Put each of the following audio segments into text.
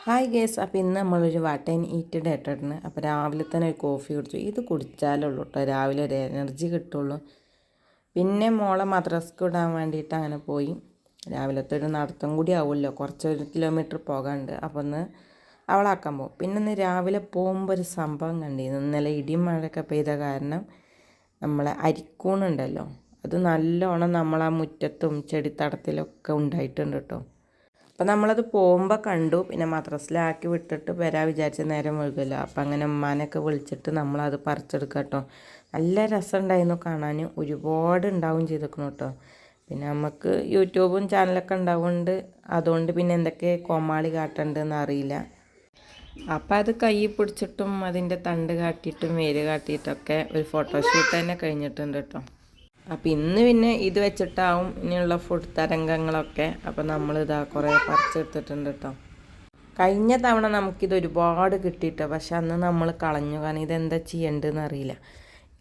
Hi guys, അപ്പോൾ ഇന്ന് നമ്മളൊരു വാട്ടൻ ഈറ്റ് ഡേറ്റാണ്. അപ്പോൾ രാവിലെ തന്നെ ഒരു കോഫി കുടിച്ചു. ഇത് കുടിച്ചാലുള്ളൂ കേട്ടോ രാവിലെ ഒരു എനർജി കിട്ടുള്ളൂ. പിന്നെ മോളെ മദ്രസക്ക് വിടാൻ വേണ്ടിയിട്ട് അങ്ങനെ പോയി. രാവിലത്തെ ഒരു നടത്തം കൂടി ആവുമല്ലോ, കുറച്ചൊരു കിലോമീറ്റർ പോകാനുണ്ട്. അപ്പോൾ ഒന്ന് അവളാക്കാൻ പോകും. പിന്നെ ഇന്ന് രാവിലെ പോകുമ്പോൾ ഒരു സംഭവം കണ്ടിരുന്നു. ഇന്നലെ ഇടിയും മഴയൊക്കെ പെയ്ത കാരണം നമ്മളെ അരിക്കൂണുണ്ടല്ലോ, അത് നല്ലോണം നമ്മളാ മുറ്റത്തും ചെടിത്തടത്തിലൊക്കെ ഉണ്ടായിട്ടുണ്ട് കേട്ടോ. അപ്പം നമ്മളത് പോകുമ്പോൾ കണ്ടു. പിന്നെ മദ്രസിലാക്കി വിട്ടിട്ട് വരാൻ വിചാരിച്ച നേരം വൈകുമല്ലോ. അപ്പം അങ്ങനെ ഉമ്മാനൊക്കെ വിളിച്ചിട്ട് നമ്മളത് പറിച്ചെടുക്കുക കേട്ടോ. നല്ല രസമുണ്ടായിരുന്നു കാണാൻ, ഒരുപാട് ഉണ്ടാവും ചെയ്തിരിക്കണം കേട്ടോ. പിന്നെ നമുക്ക് യൂട്യൂബും ചാനലൊക്കെ ഉണ്ടാവുന്നുണ്ട്, അതുകൊണ്ട് പിന്നെ എന്തൊക്കെ കോമാളി കാട്ടണ്ടെന്ന് അറിയില്ല. അപ്പം അത് കൈ പിടിച്ചിട്ടും അതിൻ്റെ തണ്ട് കാട്ടിയിട്ടും വേര് കാട്ടിയിട്ടൊക്കെ ഒരു ഫോട്ടോഷൂട്ട് തന്നെ കഴിഞ്ഞിട്ടുണ്ട് കേട്ടോ. അപ്പോൾ ഇന്ന് പിന്നെ ഇത് വെച്ചിട്ടാവും ഇനിയുള്ള ഫുഡ് തരംഗങ്ങളൊക്കെ. അപ്പോൾ നമ്മളിതാ കുറേ പറിച്ചെടുത്തിട്ടുണ്ട് കേട്ടോ. കഴിഞ്ഞ തവണ നമുക്കിത് ഒരുപാട് കിട്ടിയിട്ടോ, പക്ഷെ അന്ന് നമ്മൾ കളഞ്ഞു, കാരണം ഇതെന്താ ചെയ്യേണ്ടതെന്ന് അറിയില്ല.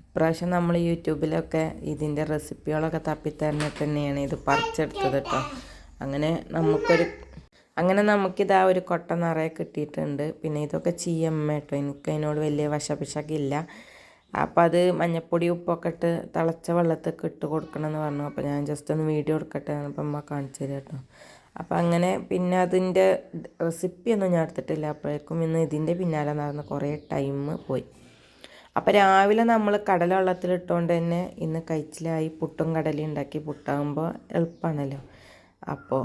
ഇപ്രാവശ്യം നമ്മൾ യൂട്യൂബിലൊക്കെ ഇതിൻ്റെ റെസിപ്പികളൊക്കെ തപ്പിത്തരഞ്ഞിട്ട് തന്നെയാണ് ഇത് പറിച്ചെടുത്തത് കേട്ടോ. അങ്ങനെ നമുക്കിതാ ഒരു കൊട്ട നിറയെ കിട്ടിയിട്ടുണ്ട്. പിന്നെ ഇതൊക്കെ ചെയ്യമ്മ കേട്ടോ, എനിക്കതിനോട് വലിയ വശപിശകില്ല. അപ്പോൾ അത് മഞ്ഞപ്പൊടി ഉപ്പൊക്കെ ഇട്ട് തിളച്ച വെള്ളത്തൊക്കെ ഇട്ട് കൊടുക്കണമെന്ന് പറഞ്ഞു. അപ്പോൾ ഞാൻ ജസ്റ്റ് ഒന്ന് വീഡിയോ എടുക്കട്ടെ അപ്പം അമ്മ കാണിച്ചു തരാം കേട്ടോ. അപ്പോൾ അങ്ങനെ പിന്നെ അതിൻ്റെ റെസിപ്പിയൊന്നും ഞാൻ എടുത്തിട്ടില്ല. അപ്പോഴേക്കും ഇന്ന് ഇതിൻ്റെ പിന്നാലെ നടന്ന് കുറേ ടൈം പോയി. അപ്പോൾ രാവിലെ നമ്മൾ കടല വെള്ളത്തിലിട്ടുകൊണ്ട് തന്നെ ഇന്ന് കഴിച്ചിലായി. പുട്ടും കടലയും ഉണ്ടാക്കി. പുട്ടാകുമ്പോൾ എളുപ്പമാണല്ലോ. അപ്പോൾ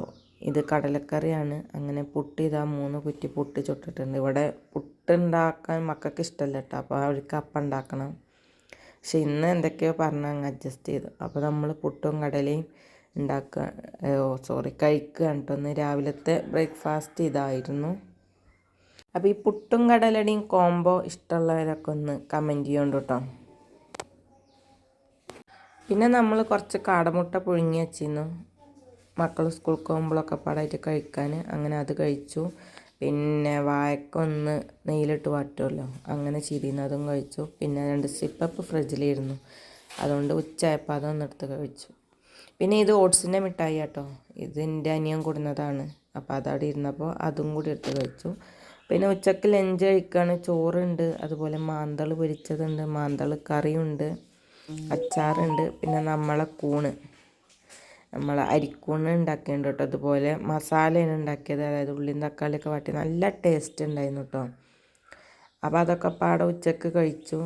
ഇത് കടലക്കറിയാണ്. അങ്ങനെ പുട്ട് ഇതാ 3 കുറ്റി പുട്ട് ചുട്ടിട്ടുണ്ട്. ഇവിടെ പുട്ടുണ്ടാക്കാൻ മക്കൾക്ക് ഇഷ്ടമല്ല കേട്ടോ, അപ്പോൾ അവർക്ക് അപ്പം ഉണ്ടാക്കണം. പക്ഷെ ഇന്ന് എന്തൊക്കെയോ പറഞ്ഞ് അങ്ങ് അഡ്ജസ്റ്റ് ചെയ്തു. അപ്പോൾ നമ്മൾ പുട്ടും കടലയും കഴിക്കുകയാണ് കേട്ടോ. ഒന്ന് രാവിലത്തെ ബ്രേക്ക്ഫാസ്റ്റ് ഇതായിരുന്നു. അപ്പോൾ ഈ പുട്ടും കടലയുടെയും കോംബോ ഇഷ്ടമുള്ളവരൊക്കെ ഒന്ന് കമൻറ്റ് ചെയ്യുന്നുണ്ട് കേട്ടോ. പിന്നെ നമ്മൾ കുറച്ച് കാടമുട്ട പുഴുങ്ങി വെച്ചിരുന്നു, മക്കൾ സ്കൂളിൽ പോകുമ്പോഴൊക്കെ പാടായിട്ട് കഴിക്കാൻ. അങ്ങനെ അത് കഴിച്ചു. പിന്നെ വാഴക്കൊന്ന് നെയ്യിലിട്ട് വാട്ടുമല്ലോ, അങ്ങനെ ചെയ്തിരുന്നു, അതും കഴിച്ചു. പിന്നെ 2 സിപ്പപ്പ് ഫ്രിഡ്ജിലിരുന്നു, അതുകൊണ്ട് ഉച്ചയായപ്പോൾ അതൊന്നെടുത്ത് കഴിച്ചു. പിന്നെ ഇത് ഓട്സിൻ്റെ മിഠായി കേട്ടോ, ഇതിൻ്റെ അനിയൻ കൊടുന്നതാണ്. അപ്പോൾ അതവിടെ ഇരുന്നപ്പോൾ അതും കൂടി എടുത്ത് കഴിച്ചു. പിന്നെ ഉച്ചക്ക് ലഞ്ച് കഴിക്കുകയാണ്. ചോറുണ്ട്, അതുപോലെ മാന്തൾ പൊരിച്ചതുണ്ട്, മാന്തൾ കറിയുണ്ട്, അച്ചാറുണ്ട്. പിന്നെ നമ്മൾ അരിക്കൂണ് ഉണ്ടാക്കിയിട്ടുണ്ട് കേട്ടോ. അതുപോലെ മസാലയാണ് ഉണ്ടാക്കിയത്, അതായത് ഉള്ളിയും തക്കാളിയൊക്കെ വാട്ടി നല്ല ടേസ്റ്റ് ഉണ്ടായിരുന്നു കേട്ടോ. അപ്പോൾ അതൊക്കെ പാടെ ഉച്ചക്ക് കഴിച്ചു.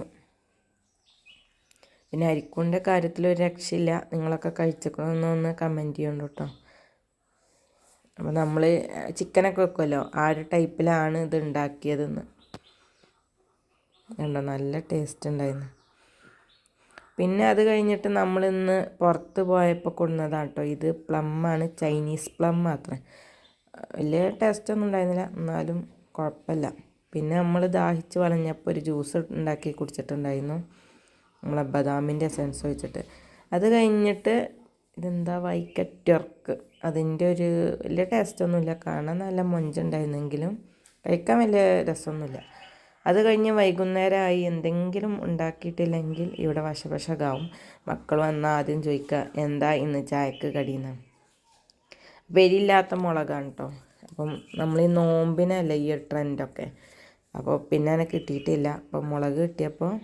പിന്നെ അരിക്കൂണിൻ്റെ കാര്യത്തിൽ ഒരു രക്ഷയില്ല, നിങ്ങളൊക്കെ കഴിച്ചിക്കണമെന്നൊന്ന് കമൻറ്റ് ചെയ്യണം കേട്ടോ. അപ്പോൾ നമ്മൾ ചിക്കനൊക്കെ വെക്കുമല്ലോ, ആ ഒരു ടൈപ്പിലാണ് ഇത് ഉണ്ടാക്കിയതെന്ന് കണ്ടോ, നല്ല ടേസ്റ്റ് ഉണ്ടായിരുന്നു. പിന്നെ അത് കഴിഞ്ഞിട്ട് നമ്മളിന്ന് പുറത്ത് പോയപ്പോൾ കൊണ്ടുവന്നതാണ് കേട്ടോ. ഇത് പ്ലമ്മാണ്, ചൈനീസ് പ്ലം മാത്രമേ, വലിയ ടേസ്റ്റൊന്നും ഉണ്ടായിരുന്നില്ല, എന്നാലും കുഴപ്പമില്ല. പിന്നെ നമ്മൾ ദാഹിച്ച് വളഞ്ഞപ്പോൾ ഒരു ജ്യൂസ് ഉണ്ടാക്കി കുടിച്ചിട്ടുണ്ടായിരുന്നു, നമ്മളെ ബദാമിൻ്റെ എസൻസ് ഒഴിച്ചിട്ട്. അത് കഴിഞ്ഞിട്ട് ഇതെന്താ വൈക്കറ്റർക്ക്, അതിൻ്റെ ഒരു വലിയ ടേസ്റ്റൊന്നുമില്ല, കാണാൻ നല്ല മൊഞ്ചുണ്ടായിരുന്നെങ്കിലും കഴിക്കാൻ വലിയ രസമൊന്നുമില്ല. അത് കഴിഞ്ഞ് വൈകുന്നേരമായി, എന്തെങ്കിലും ഉണ്ടാക്കിയിട്ടില്ലെങ്കിൽ ഇവിടെ വശവശകാവും. മക്കൾ വന്നാൽ ആദ്യം ചോദിക്കുക എന്താ ഇന്ന് ചായക്ക് കടിയെന്നാണ്. വെരിയില്ലാത്ത മുളകാണ് കേട്ടോ. അപ്പം നമ്മൾ ഈ നോമ്പിനല്ലേ ഈ ട്രെൻഡൊക്കെ, അപ്പോൾ പിന്നെ എനിക്ക് കിട്ടിയിട്ടില്ല. അപ്പം മുളക് കിട്ടിയപ്പോൾ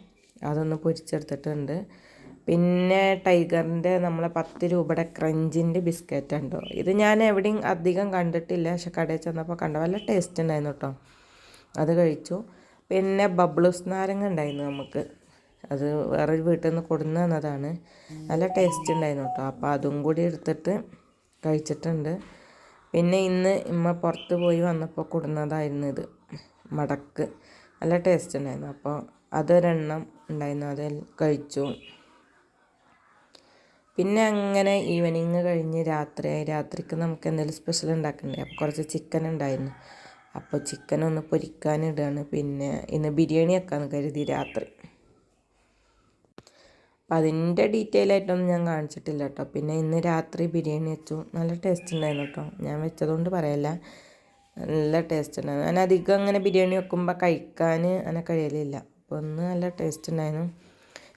അതൊന്ന് പൊരിച്ചെടുത്തിട്ടുണ്ട്. പിന്നെ ടൈഗറിൻ്റെ നമ്മളെ 10 രൂപയുടെ ക്രഞ്ചിൻ്റെ ബിസ്ക്കറ്റ് ഉണ്ടോ, ഇത് ഞാൻ എവിടെയും അധികം കണ്ടിട്ടില്ല, പക്ഷെ കടയിൽ ചെന്നപ്പോൾ കണ്ട നല്ല ടേസ്റ്റ് ഉണ്ടായിരുന്നു കേട്ടോ, അത് കഴിച്ചു. പിന്നെ ബബ്ലൂസ് നാരങ്ങ ഉണ്ടായിരുന്നു നമുക്ക്, അത് വേറൊരു വീട്ടിൽ നിന്ന് കൊടുന്നു തന്നതാണ്, നല്ല ടേസ്റ്റ് ഉണ്ടായിരുന്നു കേട്ടോ. അപ്പോൾ അതും കൂടി എടുത്തിട്ട് കഴിച്ചിട്ടുണ്ട്. പിന്നെ ഇന്ന് ഇമ്മ പുറത്ത് പോയി വന്നപ്പോൾ കൊടുന്നതായിരുന്നു ഇത് മടക്ക്, നല്ല ടേസ്റ്റ് ഉണ്ടായിരുന്നു. അപ്പോൾ അതൊരെണ്ണം ഉണ്ടായിരുന്നു, അത് കഴിച്ചു. പിന്നെ അങ്ങനെ ഈവനിങ് കഴിഞ്ഞ് രാത്രിക്ക് നമുക്ക് എന്തെങ്കിലും സ്പെഷ്യൽ ഉണ്ടാക്കണ്ടേ, അപ്പോൾ കുറച്ച് ചിക്കൻ ഉണ്ടായിരുന്നു, അപ്പോൾ ചിക്കൻ ഒന്ന് പൊരിക്കാനിടുകയാണ്. പിന്നെ ഇന്ന് ബിരിയാണി വെക്കാമെന്ന് കരുതി രാത്രി. അപ്പം അതിൻ്റെ ഡീറ്റെയിൽ ആയിട്ടൊന്നും ഞാൻ കാണിച്ചിട്ടില്ല കേട്ടോ. പിന്നെ ഇന്ന് രാത്രി ബിരിയാണി വെച്ചു, നല്ല ടേസ്റ്റ് ഉണ്ടായിരുന്നു കേട്ടോ. ഞാൻ വെച്ചതുകൊണ്ട് പറയല്ല, നല്ല ടേസ്റ്റ് ഉണ്ടായിരുന്നു. ഞാൻ അധികം അങ്ങനെ ബിരിയാണി വെക്കുമ്പോൾ കഴിക്കാൻ അങ്ങനെ കഴിയലില്ല, അപ്പോൾ ഒന്ന് നല്ല ടേസ്റ്റ് ഉണ്ടായിരുന്നു.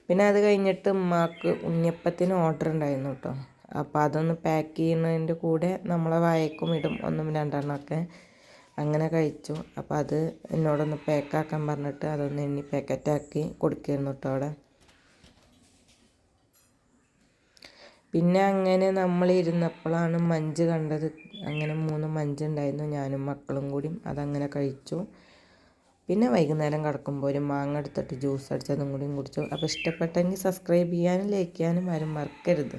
പിന്നെ അത് കഴിഞ്ഞിട്ട് ഉമ്മാക്ക് ഉണ്ണിയപ്പത്തിന് ഓർഡർ ഉണ്ടായിരുന്നു കേട്ടോ. അപ്പോൾ അതൊന്ന് പാക്ക് ചെയ്യുന്നതിൻ്റെ കൂടെ നമ്മളെ വായക്കും ഇടും, 1 2 എണ്ണമൊക്കെ. അങ്ങനെ കഴിച്ചു. അപ്പോൾ അത് എന്നോടൊന്ന് പാക്കാക്കാൻ പറഞ്ഞിട്ട് അതൊന്ന് എണ്ണി പാക്കറ്റാക്കി കൊടുക്കുകയായിരുന്നു കേട്ടോ അവിടെ. പിന്നെ അങ്ങനെ നമ്മൾ ഇരുന്നപ്പോഴാണ് മഞ്ച് കണ്ടത്. അങ്ങനെ 3 മഞ്ചുണ്ടായിരുന്നു, ഞാനും മക്കളും കൂടി അതങ്ങനെ കഴിച്ചു. പിന്നെ വൈകുന്നേരം കിടക്കുമ്പോൾ ഒരു മാങ്ങ എടുത്തിട്ട് ജ്യൂസ് അടിച്ചതും കൂടിയും കുടിച്ചു. അപ്പോൾ ഇഷ്ടപ്പെട്ടെങ്കിൽ സബ്സ്ക്രൈബ് ചെയ്യാനും ലൈക്ക് ചെയ്യാനും ആരും മറക്കരുത്.